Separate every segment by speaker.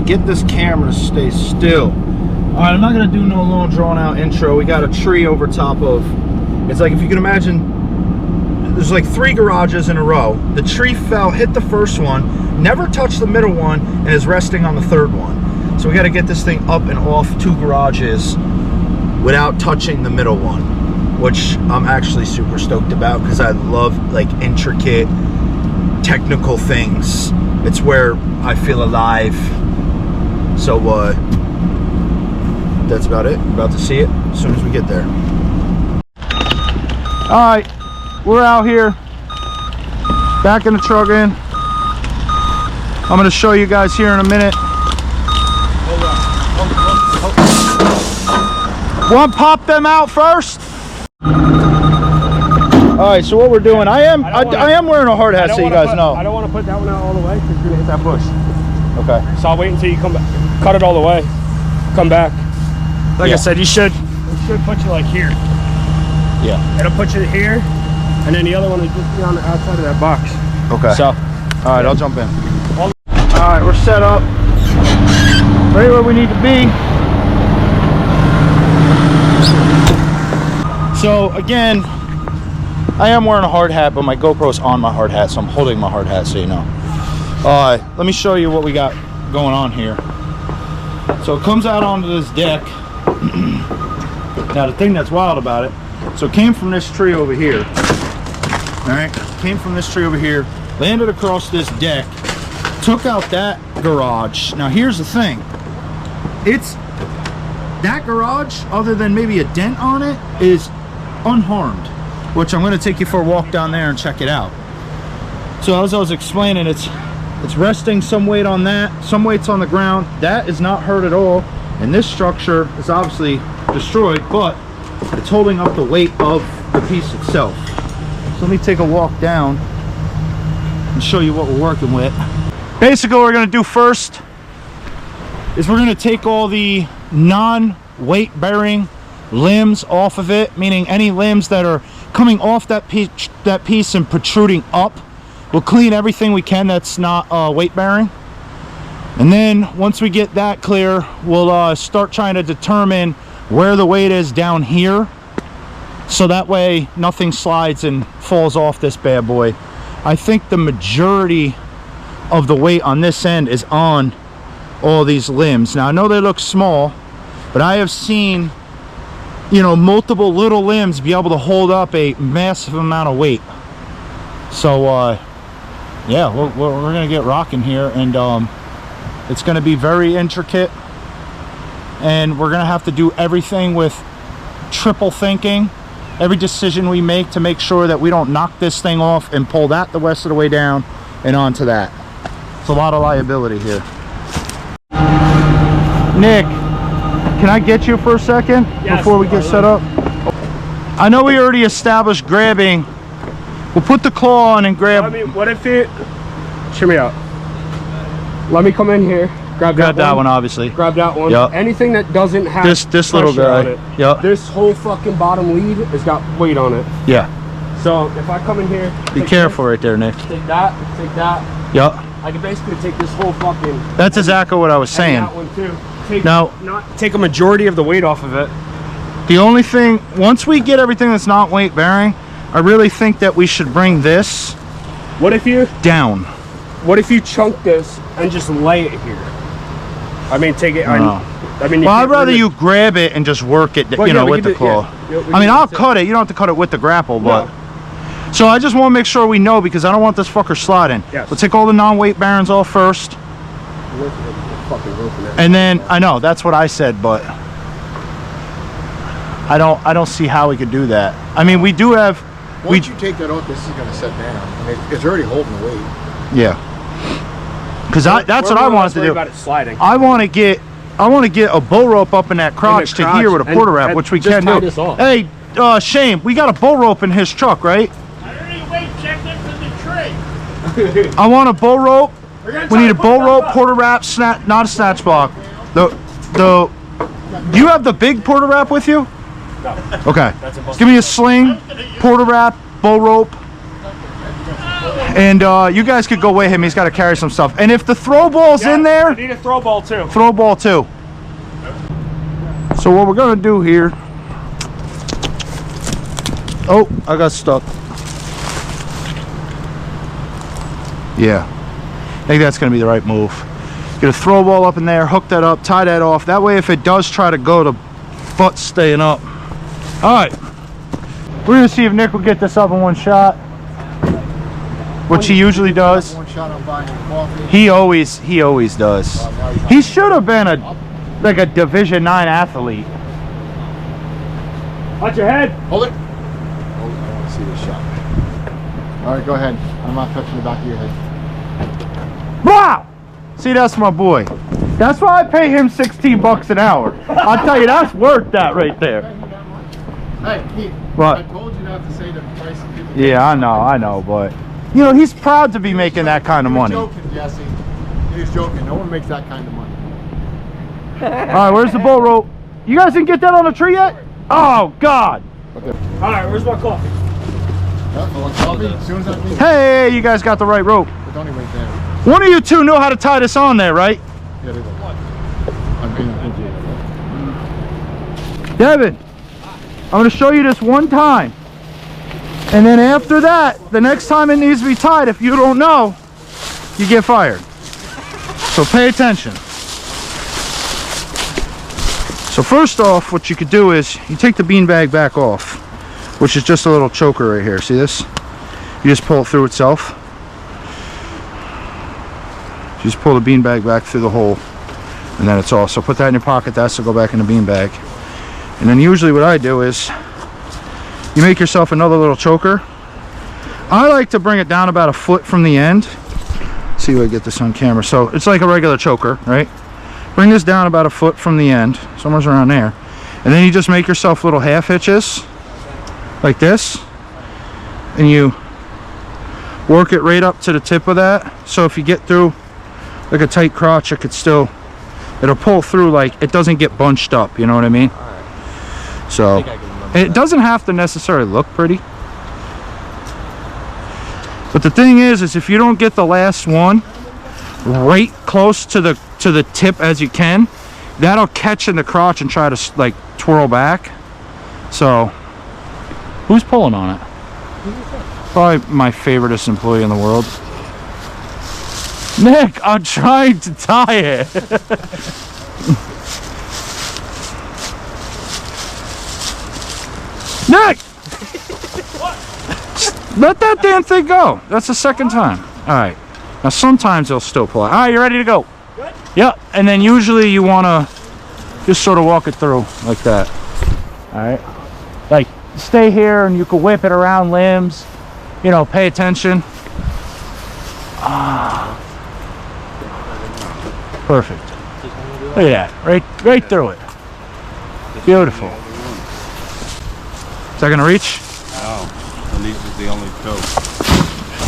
Speaker 1: get this camera to stay still. All right, I'm not gonna do no long drawn out intro. We got a tree over top of, it's like, if you can imagine, there's like 3 garages in a row. The tree fell, hit the first one, never touched the middle one, and is resting on the 3rd one. So we gotta get this thing up and off 2 garages without touching the middle one, which I'm actually super stoked about because I love like intricate technical things. It's where I feel alive. So that's about it. We're about to see it as soon as we get there. All right, we're out here, back in the truck in. I'm gonna show you guys here in a minute. Want to pop them out first? All right, so what we're doing, I am wearing a hard hat, so you guys know.
Speaker 2: I don't want to put that one out all the way because you're gonna hit that bush.
Speaker 1: Okay.
Speaker 2: So I'll wait until you come back, cut it all the way, come back. Like I said, it should put you like here.
Speaker 1: Yeah.
Speaker 2: It'll put you here, and then the other one will just be on the outside of that box.
Speaker 1: Okay.
Speaker 2: So,
Speaker 1: all right, I'll jump in. All right, we're set up, right where we need to be. So again, I am wearing a hard hat, but my GoPro's on my hard hat, so I'm holding my hard hat, so you know. Let me show you what we got going on here. So it comes out onto this deck. Now the thing that's wild about it, so it came from this tree over here. All right, came from this tree over here, landed across this deck, took out that garage. Now here's the thing, it's that garage, other than maybe a dent on it, is unharmed, which I'm going to take you for a walk down there and check it out. So as I was explaining, it's resting some weight on that, some weight's on the ground. That is not hurt at all, and this structure is obviously destroyed, but it's holding up the weight of the piece itself. So let me take a walk down and show you what we're working with. Basically, what we're going to do first is we're going to take all the non-weight bearing limbs off of it, meaning any limbs that are coming off that piece and protruding up. We'll clean everything we can that's not weight bearing, and then once we get that clear, we'll start trying to determine where the weight is down here, so that way nothing slides and falls off this bad boy. I think the majority of the weight on this end is on all these limbs. Now I know they look small, but I have seen, you know, multiple little limbs be able to hold up a massive amount of weight. So yeah, we're gonna get rocking here, and it's gonna be very intricate, and we're gonna have to do everything with triple thinking. Every decision we make to make sure that we don't knock this thing off and pull that the rest of the way down and onto that. It's a lot of liability here. Nick, can I get you for a second before we get set up? I know we already established grabbing. We'll put the claw on and grab.
Speaker 2: I mean, what if it, cheer me out. Let me come in here, grab that one,
Speaker 1: obviously.
Speaker 2: Grab that one.
Speaker 1: Yep.
Speaker 2: Anything that doesn't have
Speaker 1: this little guy
Speaker 2: on it.
Speaker 1: Yep.
Speaker 2: This whole fucking bottom lead has got weight on it.
Speaker 1: Yeah.
Speaker 2: So if I come in here,
Speaker 1: be careful right there, Nick.
Speaker 2: Take that.
Speaker 1: Yep.
Speaker 2: I can basically take this whole fucking.
Speaker 1: That's exactly what I was saying.
Speaker 2: That one too.
Speaker 1: Take
Speaker 2: a majority of the weight off of it.
Speaker 1: The only thing, once we get everything that's not weight bearing, I really think that we should bring this down.
Speaker 2: What if you chunk this and just lay it here? I mean, take it.
Speaker 1: No.
Speaker 2: I mean,
Speaker 1: well, I'd rather you grab it and just work it,
Speaker 2: well,
Speaker 1: you know, with the claw.
Speaker 2: Yeah.
Speaker 1: I mean, I'll cut it. You don't have to cut it with the grapple, but.
Speaker 2: No.
Speaker 1: So I just want to make sure we know, because I don't want this fucker sliding.
Speaker 2: Yes.
Speaker 1: We'll take all the non-weight bearings off first. And then, I know, that's what I said, but I don't see how we could do that. I mean, we do have.
Speaker 3: Once you take that off, this is going to set down. I mean, it's already holding the weight.
Speaker 1: Yeah. Because that's what I wanted to do.
Speaker 2: About it sliding.
Speaker 1: I want to get a bull rope up in that crotch to here with a porter wrap, which we can do. Hey, Shane, we got a bull rope in his truck, right?
Speaker 4: I already weight checked it from the tree.
Speaker 1: I want a bull rope. We need a bull rope, porter wrap, not a snatch block. Do you have the big porter wrap with you?
Speaker 2: No.
Speaker 1: Okay. Give me a sling, porter wrap, bull rope, And you guys could go with him. He's got to carry some stuff. And if the throw ball's in there,
Speaker 2: I need a throw ball too.
Speaker 1: throw ball too. So what we're gonna do here. Oh, I got stuck. Yeah, I think that's gonna be the right move. Get a throw ball up in there, hook that up, tie that off. That way if it does try to go, the butt's staying up. All right, we're gonna see if Nick will get this up in one shot, which he usually does.
Speaker 3: One shot on buying your coffee.
Speaker 1: He always does. He should have been like a Division 9 athlete.
Speaker 2: Watch your head.
Speaker 3: Hold it. Hold it. I want to see this shot. All right, go ahead. I'm not touching the back of your head.
Speaker 1: Wow! See, that's my boy. That's why I pay him 16 bucks an hour. I'll tell you, that's worth that right there.
Speaker 3: Hey, Keith.
Speaker 1: What?
Speaker 3: I told you not to say the price of people.
Speaker 1: Yeah, I know, but you know, he's proud to be making that kind of money.
Speaker 3: He was joking, Jesse. He was joking. No one makes that kind of money.
Speaker 1: All right, where's the bull rope? You guys didn't get that on the tree yet? Oh, God.
Speaker 3: Okay.
Speaker 2: All right, where's my coffee?
Speaker 3: Yeah, I want coffee. As soon as I leave.
Speaker 1: Hey, you guys got the right rope.
Speaker 3: But don't even wait there.
Speaker 1: One of you two know how to tie this on there, right?
Speaker 3: Yeah, they will. I mean,
Speaker 1: Devin, I'm going to show you this one time. And then after that, the next time it needs to be tied, if you don't know, you get fired. So pay attention. So first off, what you could do is you take the beanbag back off, which is just a little choker right here. See this? You just pull it through itself. You just pull the beanbag back through the hole, and then it's off. So put that in your pocket. That's to go back in the beanbag. And then usually what I do is you make yourself another little choker. I like to bring it down about a foot from the end. See if I get this on camera. So it's like a regular choker, right? Bring this down about a foot from the end, somewhere around there. And then you just make yourself little half hitches, like this. And you work it right up to the tip of that. So if you get through like a tight crotch, it could still, it'll pull through, like it doesn't get bunched up, you know what I mean? So it doesn't have to necessarily look pretty. But the thing is if you don't get the last one right close to the tip as you can, that'll catch in the crotch and try to like twirl back. So who's pulling on it? Probably my favoriteest employee in the world. Nick, I'm trying to tie it. Nick! Let that damn thing go. That's the second time. All right. Now sometimes they'll still pull out. All right, you ready to go? Good. Yep. And then usually you want to just sort of walk it through like that. All right. Like stay here and you can whip it around limbs. You know, pay attention. Perfect. Look at that. Right through it. Beautiful. Is that gonna reach?
Speaker 5: No. And these is the only coat. I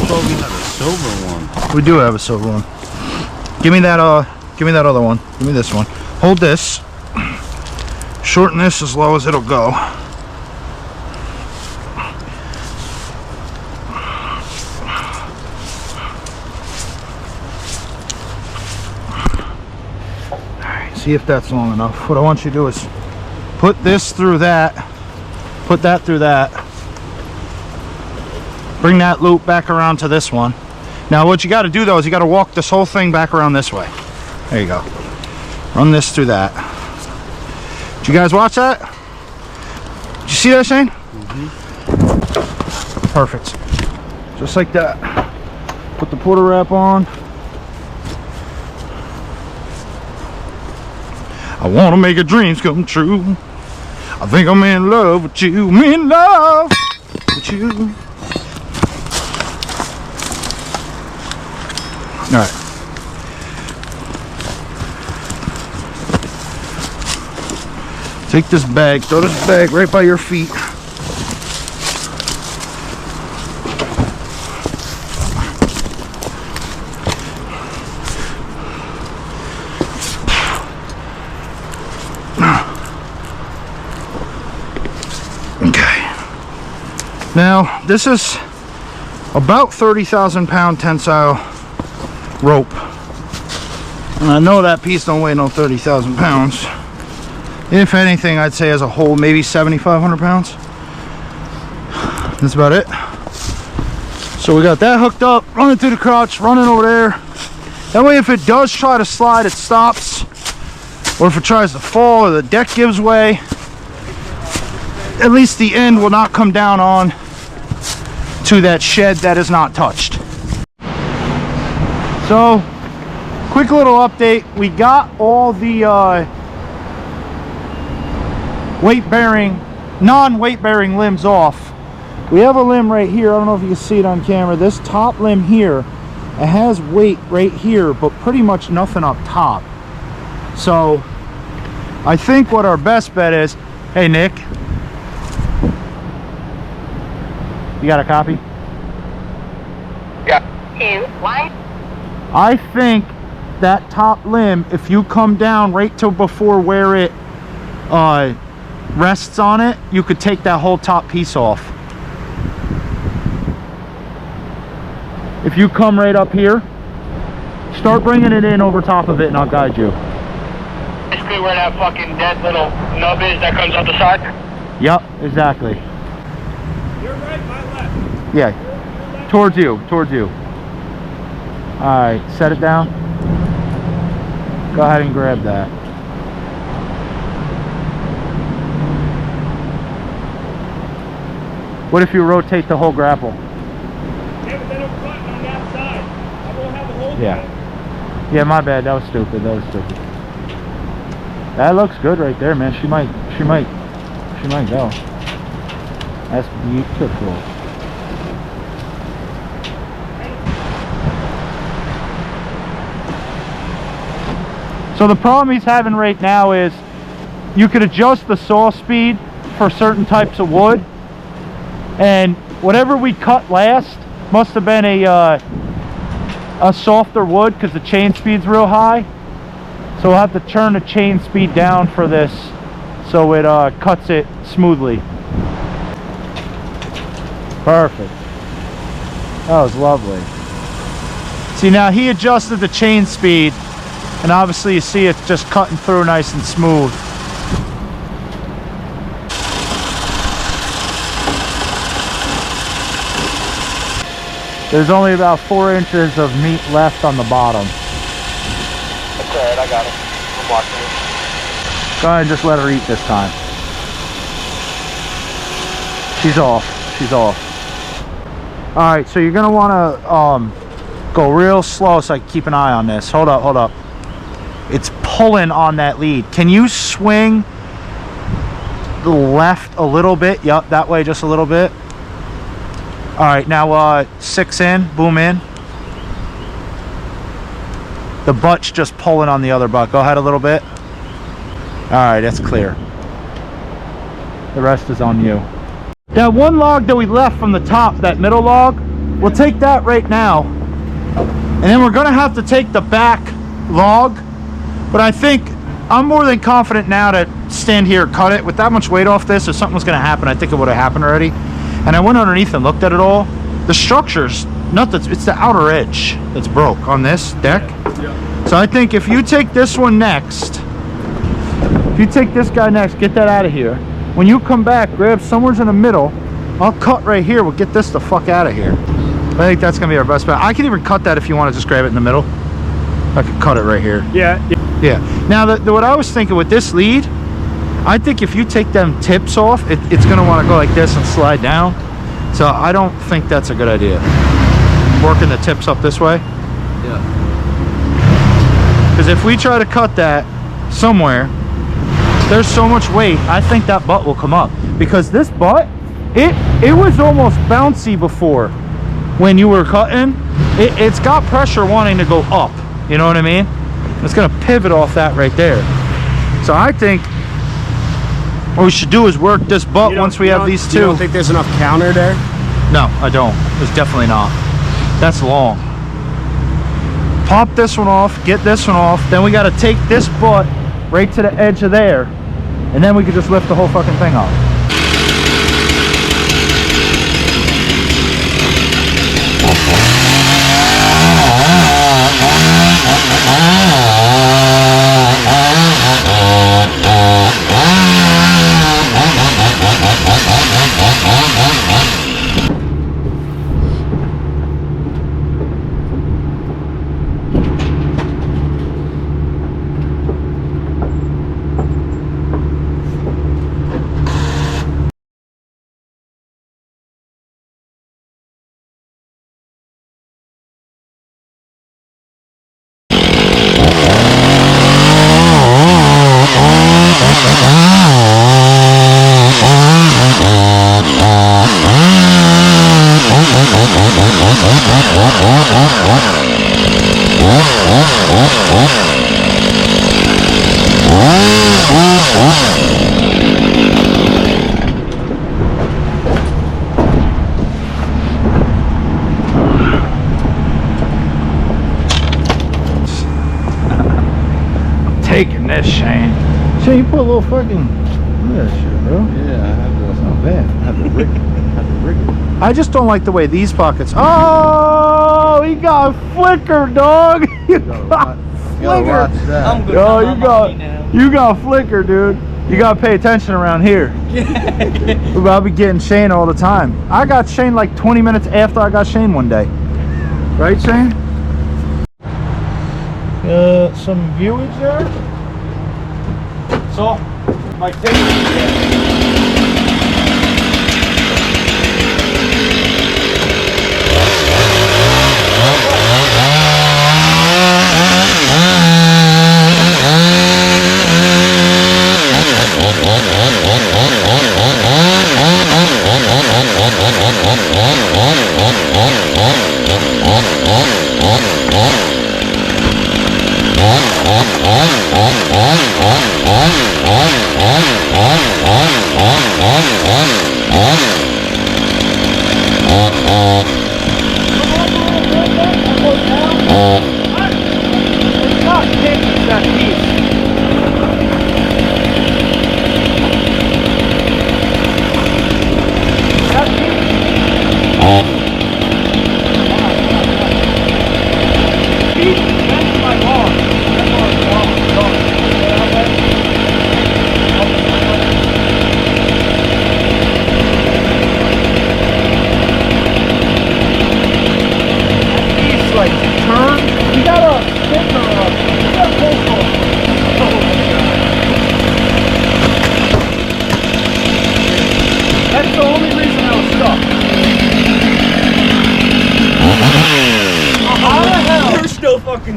Speaker 5: thought we had a silver one.
Speaker 1: We do have a silver one. Give me that other one. Give me this one. Hold this. Shorten this as low as it'll go. Alright, see if that's long enough. What I want you to do is put this through that. Put that through that. Bring that loop back around to this one. Now what you got to do though is you got to walk this whole thing back around this way. There you go. Run this through that. Did you guys watch that? Did you see that, Shane? Mm-hmm. Perfect. Just like that. Put the porter wrap on. I want to make your dreams come true. I think I'm in love with you. I'm in love with you. All right. Take this bag, throw this bag right by your feet. Okay. Now, this is about 30,000 pound tensile rope. And I know that piece don't weigh no 30,000 pounds. If anything, I'd say as a whole, maybe 7,500 pounds. That's about it. So we got that hooked up, running through the crotch, running over there. That way if it does try to slide, it stops. Or if it tries to fall or the deck gives way, at least the end will not come down on to that shed that is not touched. So, quick little update. We got all the non-weight bearing limbs off. We have a limb right here. I don't know if you can see it on camera. This top limb here, it has weight right here, but pretty much nothing up top. So I think what our best bet is, hey Nick, you got a copy?
Speaker 6: Yeah.
Speaker 1: I think that top limb, if you come down right to before where it rests on it, you could take that whole top piece off. If you come right up here, start bringing it in over top of it and I'll guide you.
Speaker 6: Basically where that fucking dead little nub is that comes up the side?
Speaker 1: Yep, exactly.
Speaker 4: You're right, my left.
Speaker 1: Yeah, towards you, towards you. Alright, set it down. Go ahead and grab that. What if you rotate the whole grapple?
Speaker 4: Yeah, but then I'm cutting on that side. I won't have a hole.
Speaker 1: Yeah. Yeah, my bad. That was stupid. That was stupid. That looks good right there, man. She might go. That's beautiful. So the problem he's having right now is you could adjust the saw speed for certain types of wood, and whatever we cut last must have been a softer wood because the chain speed's real high. So we'll have to turn the chain speed down for this so it cuts it smoothly. Perfect. That was lovely. See, now he adjusted the chain speed, and obviously you see it's just cutting through nice and smooth. There's only about 4 inches of meat left on the bottom.
Speaker 6: That's alright, I got it. I'm watching it.
Speaker 1: Go ahead and just let her eat this time. She's off. She's off. Alright, so you're going to want to go real slow so I can keep an eye on this. Hold up, hold up. It's pulling on that lead. Can you swing the left a little bit? Yep, that way just a little bit. All right, now 6 in, boom in. The butt's just pulling on the other butt. Go ahead a little bit. All right, that's clear. The rest is on you. That one log that we left from the top, that middle log, we'll take that right now. And then we're gonna have to take the back log. But I think I'm more than confident now to stand here and cut it. With that much weight off this, if something was gonna happen, I think it would have happened already. And I went underneath and looked at it all. The structure's nothing, it's the outer edge that's broke on this deck. Yeah. So I think if you take this one next, if you take this guy next, get that out of here. When you come back, grab somewhere's in the middle. I'll cut right here. We'll get this the fuck out of here. I think that's gonna be our best bet. I can even cut that if you want to just grab it in the middle. I could cut it right here.
Speaker 2: Yeah.
Speaker 1: Yeah. Now, what I was thinking with this lead, I think if you take them tips off, it's going to want to go like this and slide down. So I don't think that's a good idea. Working the tips up this way.
Speaker 5: Yeah.
Speaker 1: Because if we try to cut that somewhere, there's so much weight, I think that butt will come up. Because this butt, it was almost bouncy before when you were cutting. It's got pressure wanting to go up. You know what I mean? It's going to pivot off that right there. So I think what we should do is work this butt once we have these two.
Speaker 2: You don't think there's enough counter there?
Speaker 1: No, I don't. There's definitely not. That's long. Pop this one off, get this one off, then we got to take this butt right to the edge of there, and then we can just lift the whole fucking thing up. Taking this, Shane. Shane, you put a little fucking. Look at that shit, bro.
Speaker 3: Yeah, I have to.
Speaker 1: That's not bad.
Speaker 3: Have to rig it.
Speaker 1: I just don't like the way these pockets. Oh, he got flicker, dog. You got flicker.
Speaker 4: I'm good.
Speaker 1: Yo, you got flicker, dude. You gotta pay attention around here. I'll be getting Shane all the time. I got Shane like 20 minutes after I got Shane one day. Right, Shane? Some viewage there. So, my favorite.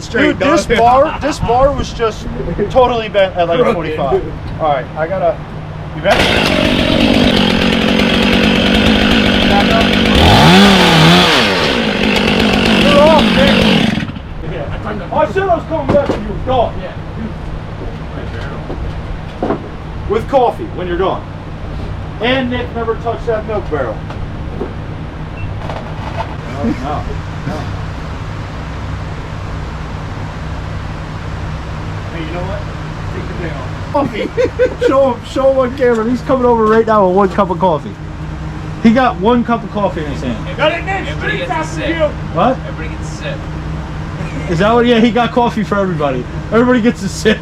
Speaker 2: Straight,
Speaker 1: dude, this bar was just totally bent at like 45. All right, I gotta. You ready? Back up. You're off, Nick. Yeah, I said I was coming back when you were gone. Yeah. With coffee when you're done. And Nick never touched that milk barrel. No. You know what? Take the day off. Coffee. show him on camera. He's coming over right now with 1 cup of coffee. He got 1 cup of coffee in his hand.
Speaker 4: Got it next.
Speaker 5: Everybody gets a sip.
Speaker 1: What?
Speaker 5: Everybody gets a sip.
Speaker 1: Is that what? Yeah, he got coffee for everybody. Everybody gets a sip.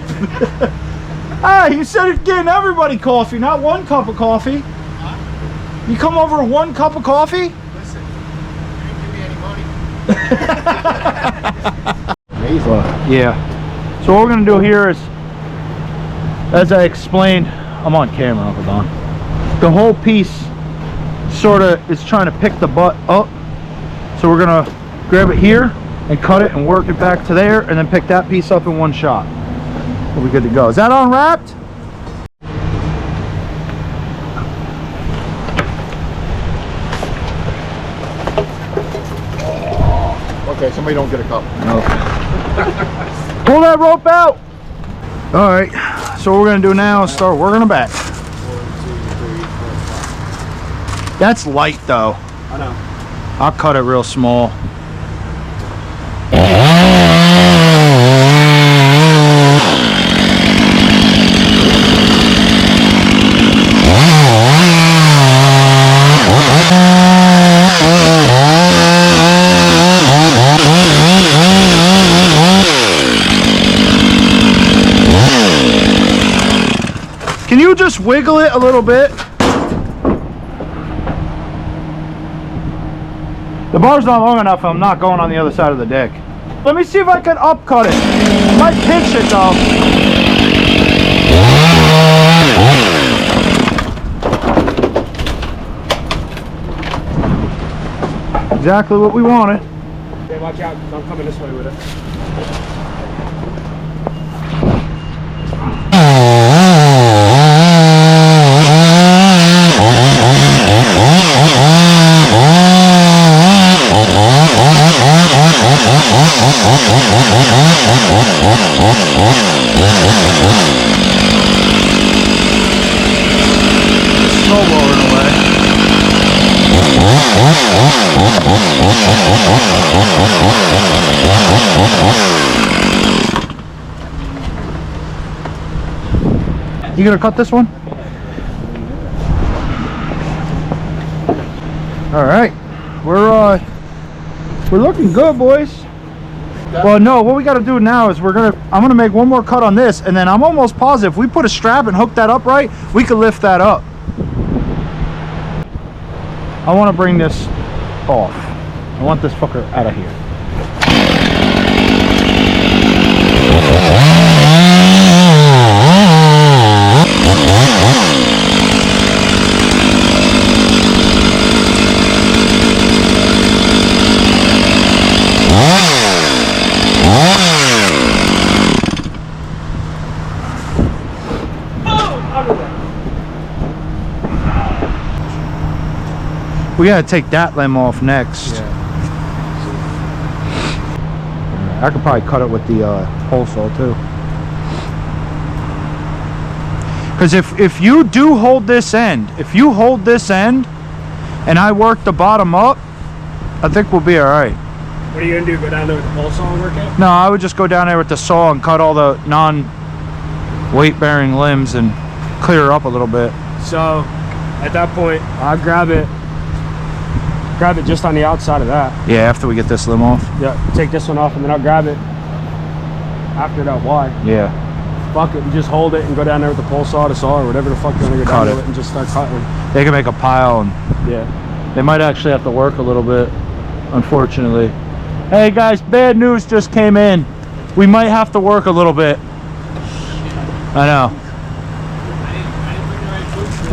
Speaker 1: Ah, you said you're getting everybody coffee, not 1 cup of coffee. Huh? You come over with 1 cup of coffee?
Speaker 3: Listen, you didn't give me any money. Amazing.
Speaker 1: Yeah. So what we're gonna do here is, as I explained, I'm on camera, Uncle Don. The whole piece sort of is trying to pick the butt up. So we're gonna grab it here and cut it and work it back to there, and then pick that piece up in 1 shot. We'll be good to go. Is that unwrapped?
Speaker 3: Okay, somebody don't get a cup.
Speaker 1: Pull that rope out. All right, so what we're gonna do now is start working it back.
Speaker 3: 1, 2, 3, 4, 5.
Speaker 1: That's light though.
Speaker 3: I know.
Speaker 1: I'll cut it real small. Can you just wiggle it a little bit? The bar's not long enough, I'm not going on the other side of the deck. Let me see if I can upcut it. Might pinch it though. Exactly what we wanted.
Speaker 2: Hey, watch out, 'cause I'm coming this way with it.
Speaker 1: Snowblowing away. You gonna cut this one? All right, we're looking good, boys. Well, no, what we got to do now is I'm gonna make one more cut on this, and then I'm almost positive if we put a strap and hook that up right, we could lift that up. I want to bring this off. I want this fucker out of here. We gotta take that limb off next.
Speaker 3: Yeah.
Speaker 1: I could probably cut it with the pole saw too. Because if you do hold this end, and I work the bottom up, I think we'll be all right.
Speaker 2: What are you gonna do? Go down there with the pole saw and work it?
Speaker 1: No, I would just go down there with the saw and cut all the non-weight bearing limbs and clear up a little bit.
Speaker 2: So at that point, I'll grab it just on the outside of that.
Speaker 1: Yeah, after we get this limb off.
Speaker 2: Yeah, take this one off and then I'll grab it after that wide.
Speaker 1: Yeah.
Speaker 2: Fuck it, and just hold it and go down there with the pole saw, the saw, or whatever the fuck you want to go down with it and just start cutting.
Speaker 1: They can make a pile, and
Speaker 2: Yeah.
Speaker 1: they might actually have to work a little bit, unfortunately. Hey guys, bad news just came in. We might have to work a little bit. I know.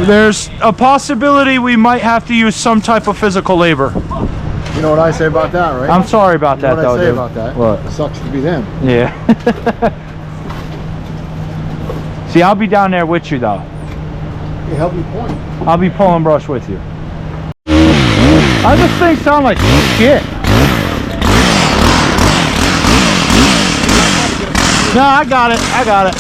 Speaker 1: There's a possibility we might have to use some type of physical labor.
Speaker 3: You know what I say about that, right?
Speaker 1: I'm sorry about
Speaker 3: You know
Speaker 1: that,
Speaker 3: what
Speaker 1: though,
Speaker 3: I say
Speaker 1: dude.
Speaker 3: about that?
Speaker 1: What?
Speaker 3: It sucks to be them.
Speaker 1: Yeah. See, I'll be down there with you, though.
Speaker 3: You help me point.
Speaker 1: I'll be pulling brush with you. How does this thing sound like shit? No, I got it. I got it.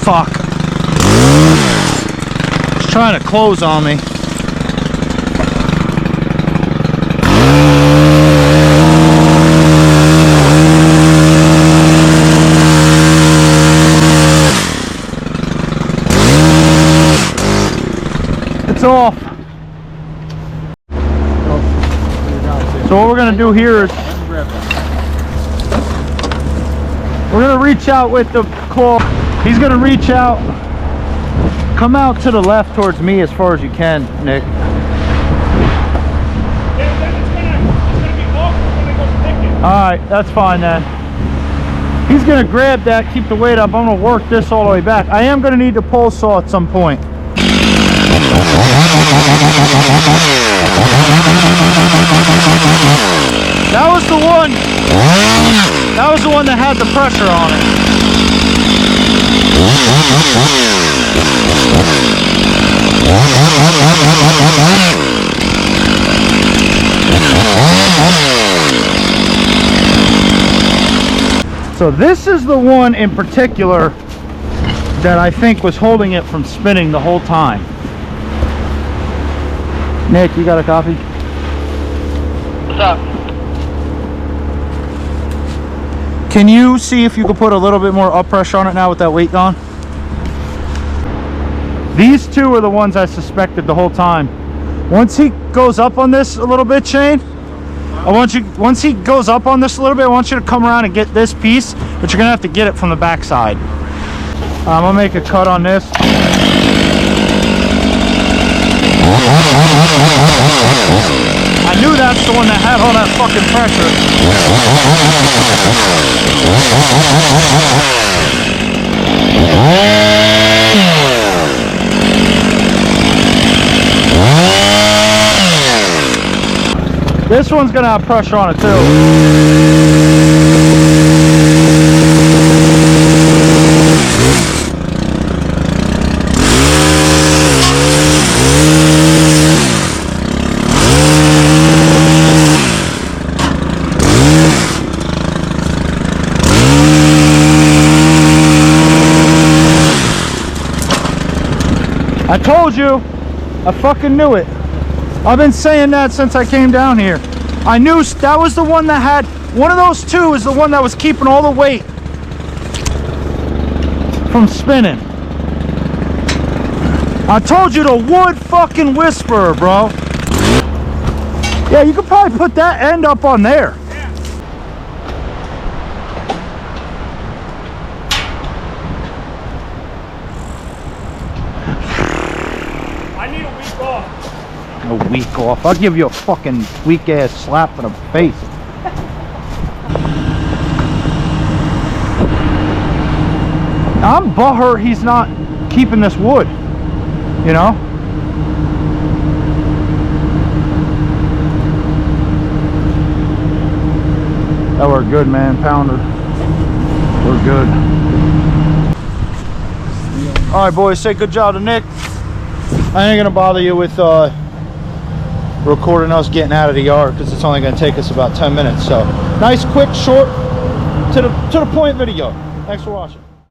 Speaker 1: Fuck. It's trying to close on me. It's off. So what we're gonna do here is we're gonna reach out with the claw. He's gonna reach out, come out to the left towards me as far as you can, Nick. Alright, that's fine then. He's gonna grab that, keep the weight up. I'm gonna work this all the way back. I am gonna need the pole saw at some point. That was the one. That was the one that had the pressure on it. So this is the one in particular that I think was holding it from spinning the whole time. Nick, you got a copy?
Speaker 6: What's up?
Speaker 1: Can you see if you could put a little bit more up pressure on it now with that weight gone? These two are the ones I suspected the whole time. Once he goes up on this a little bit, Shane, once he goes up on this a little bit, I want you to come around and get this piece, but you're gonna have to get it from the back side. I'm gonna make a cut on this. I knew that's the one that had all that fucking pressure. This one's gonna have pressure on it too. I told you, I fucking knew it. I've been saying that since I came down here. I knew that was the one that had, one of those two is the one that was keeping all the weight from spinning. I told you, the wood fucking whisperer, bro. Yeah, you could probably put that end up on there.
Speaker 2: I need a week off.
Speaker 1: A week off. I'll give you a fucking weak ass slap in the face. I'm butthurt he's not keeping this wood, you know? That worked good, man. Pounder. We're good. Alright, boys, say good job to Nick. I ain't gonna bother you with recording us getting out of the yard because it's only gonna take us about 10 minutes. So nice, quick, short, to the point video. Thanks for watching.